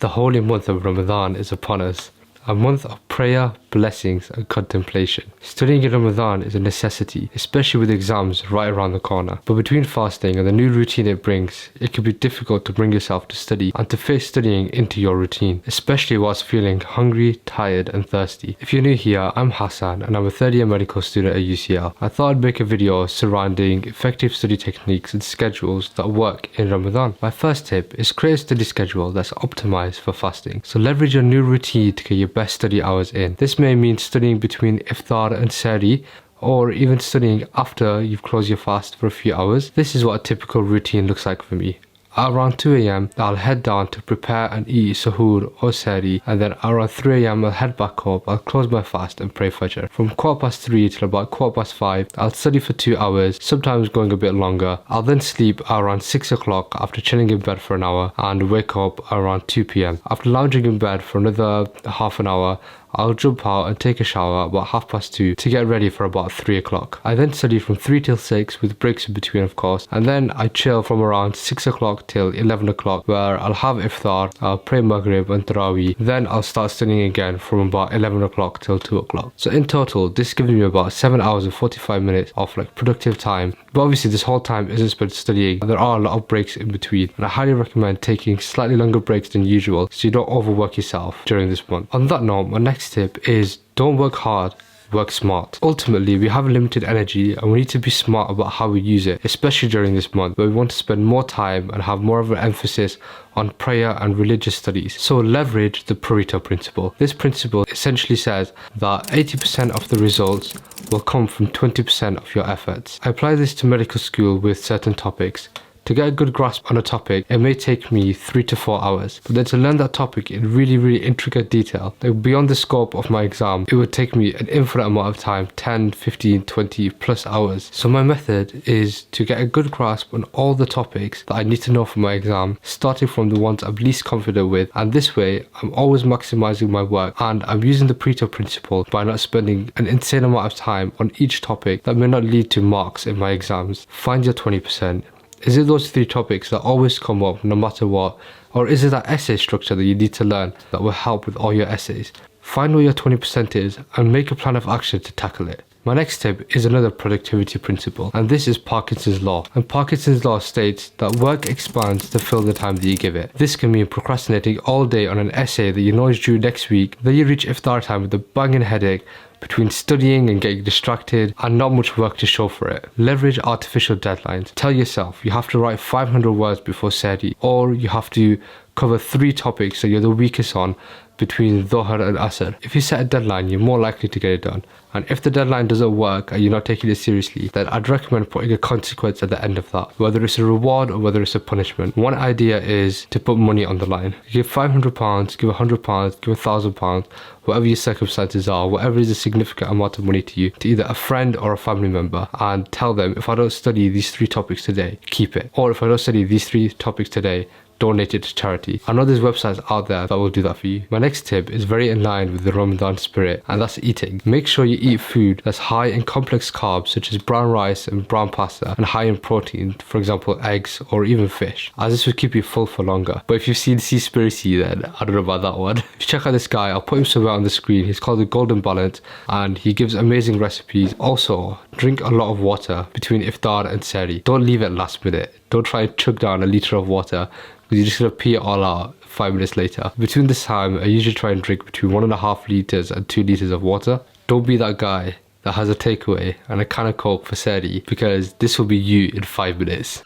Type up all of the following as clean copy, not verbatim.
The holy month of Ramadan is upon us, a month of prayer, blessings and contemplation. Studying in Ramadan is a necessity, especially with exams right around the corner. But between fasting and the new routine it brings, it can be difficult to bring yourself to study and to fit studying into your routine, especially whilst feeling hungry, tired and thirsty. If you're new here, I'm Hasan and I'm a third year medical student at UCL. I thought I'd make a video surrounding effective study techniques and schedules that work in Ramadan. My first tip is create a study schedule that's optimized for fasting. So leverage your new routine to get your best study hours in. This may mean studying between iftar and sahri, or even studying after you've closed your fast for a few hours. This is what a typical routine looks like for me. At around 2 AM, I'll head down to prepare and eat suhoor or sahri, and then around 3 AM I'll head back up, I'll close my fast and pray fajr. From 3:15 till about 5:15, I'll study for 2 hours, sometimes going a bit longer. I'll then sleep around 6 o'clock after chilling in bed for an hour and wake up around 2 PM. After lounging in bed for another half an hour, I'll jump out and take a shower about 2:30 to get ready for about 3 o'clock. I then study from 3 till 6 with breaks in between of course, and then I chill from around 6 o'clock till 11 o'clock where I'll have iftar, I'll pray maghrib and tarawih, then I'll start studying again from about 11 o'clock till 2 o'clock. So in total this gives me about 7 hours and 45 minutes of productive time. But obviously this whole time isn't spent studying, there are a lot of breaks in between, and I highly recommend taking slightly longer breaks than usual so you don't overwork yourself during this month. On that note, my next tip is don't work hard, work smart. Ultimately, we have limited energy and we need to be smart about how we use it, especially during this month where we want to spend more time and have more of an emphasis on prayer and religious studies. So leverage the Pareto Principle. This principle essentially says that 80% of the results will come from 20% of your efforts. I apply this to medical school with certain topics. To get a good grasp on a topic, it may take me 3 to 4 hours. But then to learn that topic in really intricate detail, beyond the scope of my exam, it would take me an infinite amount of time, 10, 15, 20 plus hours. So my method is to get a good grasp on all the topics that I need to know for my exam, starting from the ones I'm least confident with. And this way, I'm always maximizing my work and I'm using the Pareto Principle by not spending an insane amount of time on each topic that may not lead to marks in my exams. Find your 20%. Is it those 3 topics that always come up no matter what? Or is it that essay structure that you need to learn that will help with all your essays? Find what your 20% is and make a plan of action to tackle it. My next tip is another productivity principle, and this is Parkinson's law. And Parkinson's law states that work expands to fill the time that you give it. This can mean procrastinating all day on an essay that you know is due next week, then you reach iftar time with a banging headache between studying and getting distracted and not much work to show for it. Leverage artificial deadlines. Tell yourself you have to write 500 words before sahri, or you have to cover 3 topics that you're the weakest on between Dhuhr and Asr. If you set a deadline, you're more likely to get it done. And if the deadline doesn't work and you're not taking it seriously, then I'd recommend putting a consequence at the end of that, whether it's a reward or whether it's a punishment. One idea is to put money on the line. Give £500, give £100, give £1,000, whatever your circumstances are, whatever is a significant amount of money to you, to either a friend or a family member, and tell them, if I don't study these 3 topics today, keep it. Or if I don't study these 3 topics today, donate it to charity. I know there's websites out there that will do that for you. My next tip is very in line with the Ramadan spirit, and that's eating. Make sure you eat food that's high in complex carbs such as brown rice and brown pasta, and high in protein, for example eggs or even fish, as this will keep you full for longer. But if you've seen Seaspiracy, then I don't know about that one. If you check out this guy, I'll put him somewhere on the screen. He's called The Golden Balance and he gives amazing recipes. Also, drink a lot of water between iftar and sahri. Don't leave it last minute. Don't try and chug down a litre of water, you're just going to pee it all out 5 minutes later. Between this time, I usually try and drink between 1.5 litres and 2 litres of water. Don't be that guy that has a takeaway and a can of Coke for sahri, because this will be you in 5 minutes.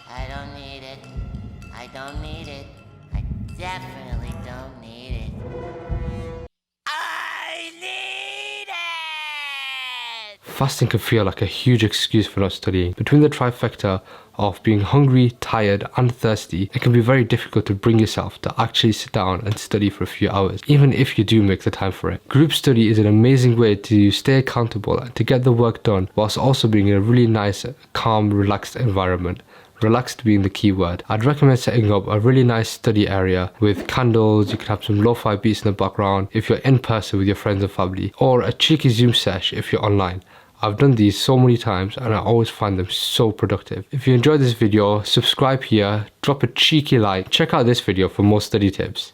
I don't need it. I don't need it. I definitely don't need it. I need it! Fasting can feel like a huge excuse for not studying. Between the trifecta of being hungry, tired and thirsty, it can be very difficult to bring yourself to actually sit down and study for a few hours, even if you do make the time for it. Group study is an amazing way to stay accountable and to get the work done whilst also being in a really nice, calm, relaxed environment. Relaxed being the key word. I'd recommend setting up a really nice study area with candles. You can have some lo-fi beats in the background if you're in person with your friends and family, or a cheeky Zoom sesh if you're online. I've done these so many times and I always find them so productive. If you enjoyed this video, subscribe here, drop a cheeky like, check out this video for more study tips.